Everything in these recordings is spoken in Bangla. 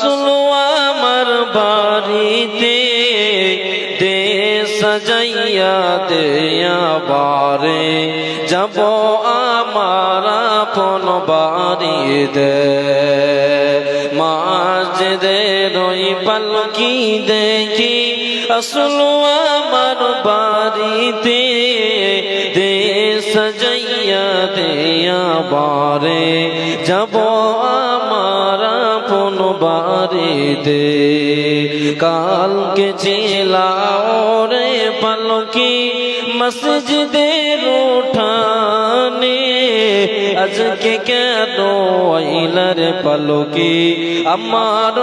আসলো আমার বাড়িতে দে সাজাইয়া দে আবারে যাব আমার আপন বাড়িতে মাঝদের ওই পালকি দেখি আসলো আমার বাড়িতে দে সাজাইয়া দে আবারে যাব আমার আপন বাড়িতে কালকে ছিলাও রে পালকি মসজিদের উঠানে আজকে কেন আইলার পালকি আমার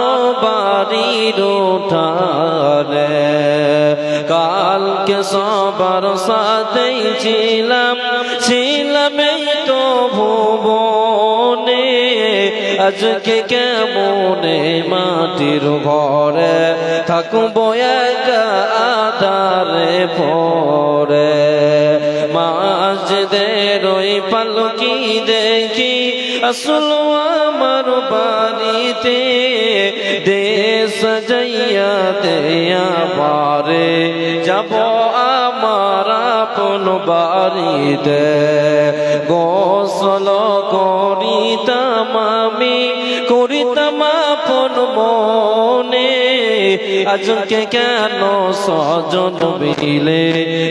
বাড়ির উঠানে কালকে সবার সাথেই ছিলাম এই তো ভুবনে আজকে কেমনে মাটির ঘরে থাকবো একা আধারে পরে মাঝদের ওই পালকি দেখি আসলো আমার বাড়িতে দে সাজাইয়া দে আবারে যাব আমার আপন বাড়িতে গোসল করিতাম আমি করিতাম আপন মনে আজকে কেন সজন বিলে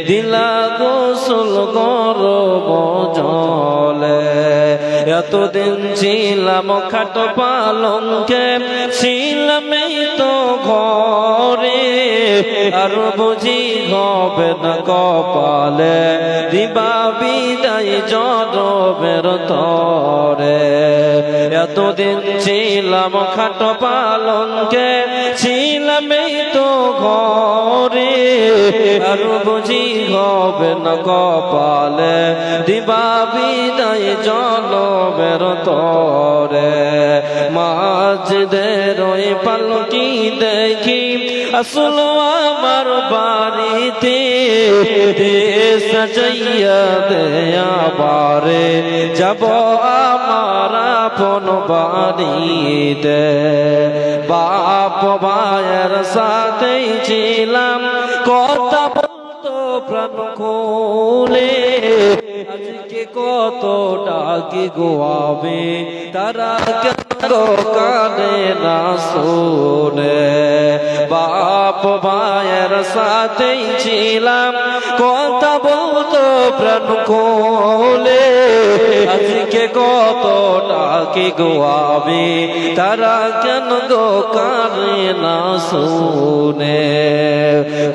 দিলা গোসল করব জলে এতদিন ছিলাম খাট পালঙ্কে ছিলাম এই তো ঘরে আর বুঝি হবে না কপালে দিবা বিদায় জনমের তরে এতদিন ছিলাম খাট পালঙ্কে ছিলাম এই তো ঘরে আর বুঝি হবে না কপালে দিবা বিদায় জনমের তরে মাঝদের ওই পালকি দেখি আসলো আমার বাড়িতে দে সাজাইয়া দে আবারে যাব আমার আপন বাড়িতে বাপ ভাইয়ের সাথেই ছিলাম কথা বলতো প্রাণ খুলে আজকে কত ডাকি গোয়াবে তারা কেন কানে না শোনে বাপ ভাইয়ের সাথেই ছিলাম কথা বলতো প্রাণ খুলে আজকে কত ডাকি গোয়াবে তারা কেন গো কানে না শোনে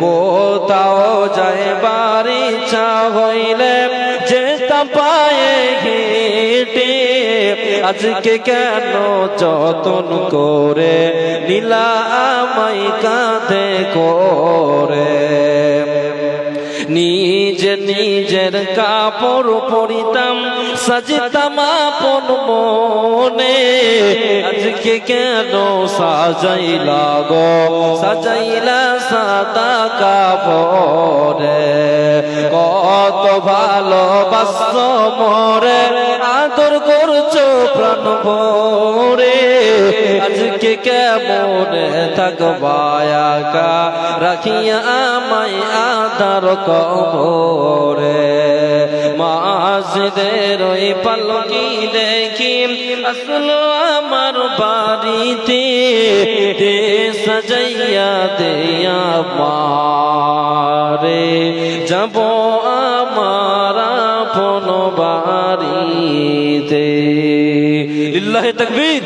কোথাও যাইবার ইচ্ছা হইলে যেতাম পায়ে হেঁটে আজকে কেন যতন করে নীলা আমায় কাঁধে করে নিজের কাপড় পরিতাম সাজতাম আপন মনে আজকে কেন সাজাইলা গো সাজাইলা সাদা কাপড়ে কত ভালোবাসো মোরে আদর করছো প্রাণ ভরে আজকে কেমনে থাকবা একা রাখিয়া আমায় আধার কবরে মাঝদের ওই পালকি দেখি আসলো আমার বাড়িতে দে সাজাইয়া দে আমারে যাব আমার আপন বাড়িতে লিল্লাহি তাকবীর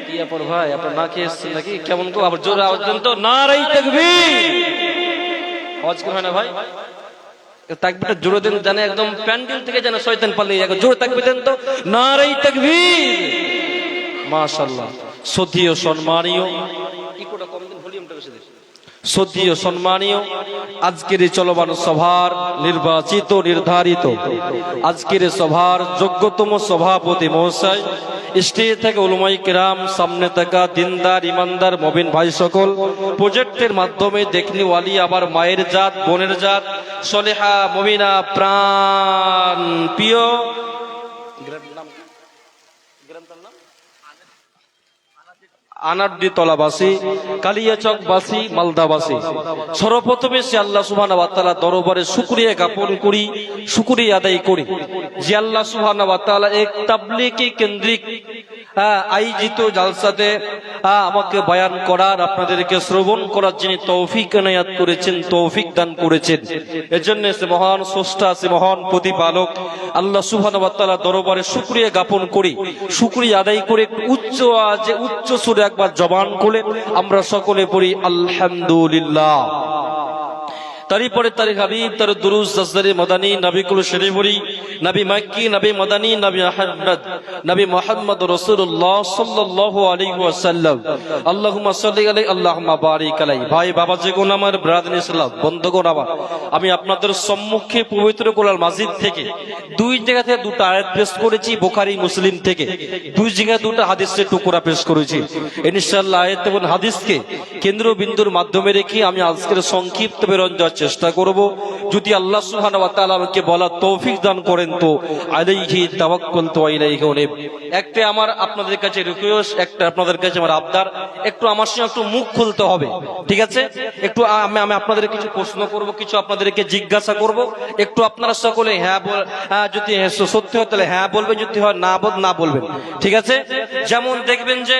কি আপন ভাই আপনার না খেয়ে এসছেন নাকি কেমন গো আবার জোরে আওয়াজ দেন তো নারাই তাকবীর আওয়াজ কি হয় না ভাই তাকবীরটা জোরে দেন জানে একদম প্যান্ডেল থেকে যেন শয়তান পালিয়ে যায় জোরে তাকবীর দেন তো নারাই তাকবীর মাশাআল্লাহ শ্রদ্ধেয় সম্মানীয় ইকোটা কম দিন ভলিউমটা বেশি দিন শ্রদ্ধেয় সম্মানীয় আজকের এই চলমান সভার নির্বাচিত নির্ধারিত আজকের সভার যোগ্যতম সভাপতি মহাশয় স্টেজ থেকে উলামায়ে কেরাম সামনে থাকা দিনদার ইমানদার মুমিন ভাই সকল প্রজেক্টের মাধ্যমে দেখনিওয়ালি আবার মায়ের জাত বোনের জাত সলেহা মুমিনা প্রাণ প্রিয় আনারডি তলাবাসী, কালিয়াচকবাসী, মালদাবাসী, সর্বপ্রথমে সে আল্লাহ সুবহানাহু ওয়া তাআলা দরবারে শুকরিয়া জ্ঞাপন করি, শুকরিয়া আদায় করি যে আল্লাহ সুবহানাহু ওয়া তাআলা এক তাবলীগী কেন্দ্রিক আয়োজিত জালসাতে আমাকে বয়ান করার, আপনাদেরকে শ্রবণ করার যিনি তৌফিক এনায়াত করেছেন, তৌফিক দান করেছেন, এজন্য সে মহান স্রষ্টা, সে মহান প্রতিপালক আল্লাহ সুবহানাহু ওয়া তাআলা দরবারে শুকরিয়া জ্ঞাপন করি, শুকরিয়া আদায় করে উচ্চ আওয়াজে উচ্চ সুরে একবার জবান খুলে আমরা সকলে পড়ি আলহামদুলিল্লাহ। তারই পরে তার হাবিব, তার দুরূদ সাজদারে মদানী, নবী কুল শরীফুরি, নবী মক্কি, নবী মদানী, নবী আহমদ, নবী মুহাম্মদ রাসূলুল্লাহ সাল্লাল্লাহু আলাইহি ওয়াসাল্লাম। আল্লাহুম্মা সাল্লি আলাইহি, আল্লাহুম্মা বারিক আলাইহি। ভাই বাবাজিগণ আমার, ব্রাদার ইসলাম বন্ধুগণ আমার, আমি আপনাদের সম্মুখে পবিত্র কোরআন মাজিদ থেকে দুই জায়গা থেকে দুটো আয়াত পেশ করেছি, বুখারী মুসলিম থেকে দুই জায়গায় দুটো হাদিসের টুকরা পেশ করেছি। ইনশাআল্লাহ আয়াত এবং হাদিসকে কেন্দ্রবিন্দুর মাধ্যমে রেখে আমি আজকের সংক্ষিপ্ত বিবরণ দেওয়ার চেষ্টা করব। যদি আল্লাহ সুবহানাহু ওয়া তাআলা আমাকে বলার তৌফিক দান করেন তো আলাইহি তাওয়াক্কালতু ওয়া ইলাইহি উনীব। একটা আমার আপনাদের কাছে রিকোয়েস্ট, একটা আপনাদের কাছে আমার আবদার, একটু আমার সঙ্গে একটু মুখ খুলতে হবে, ঠিক আছে? একটু আমি আপনাদের কিছু প্রশ্ন করব, কিছু আপনাদেরকে জিজ্ঞাসা করব, একটু আপনারা সকলে হ্যাঁ যদি সত্যি হয় তাহলে হ্যাঁ বলবেন, যদি হয় না বলবেন, ঠিক আছে? যেমন দেখবেন যে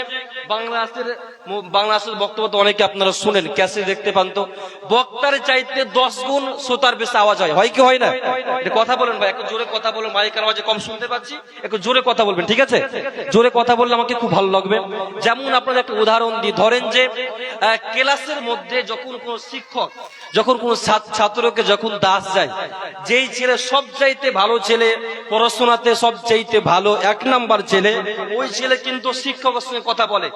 বাংলাদেশের বক্তব্য তো অনেকে আপনারা শুনেন, ক্যাসে দেখতে পান, তো বক্তার চাইতে 10 গুণ শ্রোতার বেশি আওয়াজ হয় কি হয় না? কথা বলেন ভাই, একটু জোরে কথা বলেন, মাইকের আওয়াজে কম শুনতে পাচ্ছি, একটু জোরে কথা বলবেন, ঠিক আছে? জোরে কথা বললে আমাকে খুব ভালো লাগবে। যেমন আপনাদের একটা উদাহরণ দিই, ধরেন যে ক্লাসের মধ্যে যখন কোন শিক্ষক যখন কোন ছাত্রকে যখন দাস যায়, যেই ছেলে সব চাইতে ভালো ছেলে, পড়াশোনাতে সব চাইতে ভালো 1 নাম্বার ছেলে, ওই ছেলে কিন্তু শিক্ষকের সঙ্গে কথা বলে,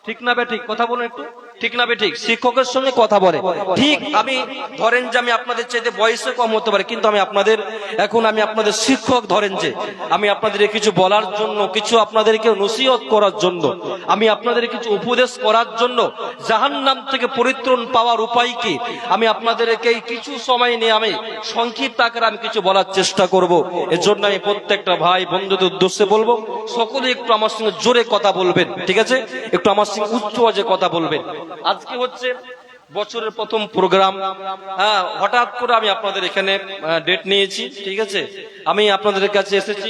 ঠিক না বেঠিক? কথা বলুন একটু, ঠিক না বেঠিক? শিক্ষকের সঙ্গে কথা বলে, ঠিক? আমি ধরেন যে আমি আপনাদের চাইতে বয়সে কম হতে পারে, কিন্তু আমি আপনাদের শিক্ষক, ধরেন যে আমি আপনাদের কিছু বলার জন্য, কিছু আপনাদেরকে নসিহত করার জন্য, আমি আপনাদের কিছু উপদেশ করার জন্য, জাহান্নাম থেকে পরিত্রাণ পাওয়ার উপায় কি, আমি আপনাদেরকে কিছু সময় নিয়ে আমি সংক্ষিপ্ত আকারে আমি কিছু বলার চেষ্টা করব। এর জন্য আমি প্রত্যেকটা ভাই বন্ধুদের উদ্দেশ্যে বলবো, সকলে একটু আমার সঙ্গে জোরে কথা বলবেন, ঠিক আছে? একটু আমার সঙ্গে উচ্চ আওয়াজে কথা বলবেন। আজকে হচ্ছে বছরের প্রথম প্রোগ্রাম, হঠাৎ করে আমি আপনাদের এখানে ডেট নিয়েছি, ঠিক আছে? আমি আপনাদের কাছে এসেছি,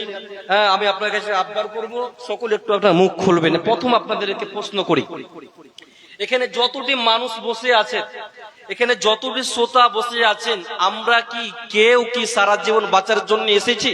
আমি আপনাদের কাছে আবদার করব, সকলে একটু আপনার মুখ খুলবেন। প্রথম আপনাদেরকে প্রশ্ন করি, এখানে যতটি মানুষ বসে আছে, এখানে যতটি শ্রোতা বসে আছেন, আমরা কি কেউ কি সারা জীবন বাঁচার জন্য এসেছি?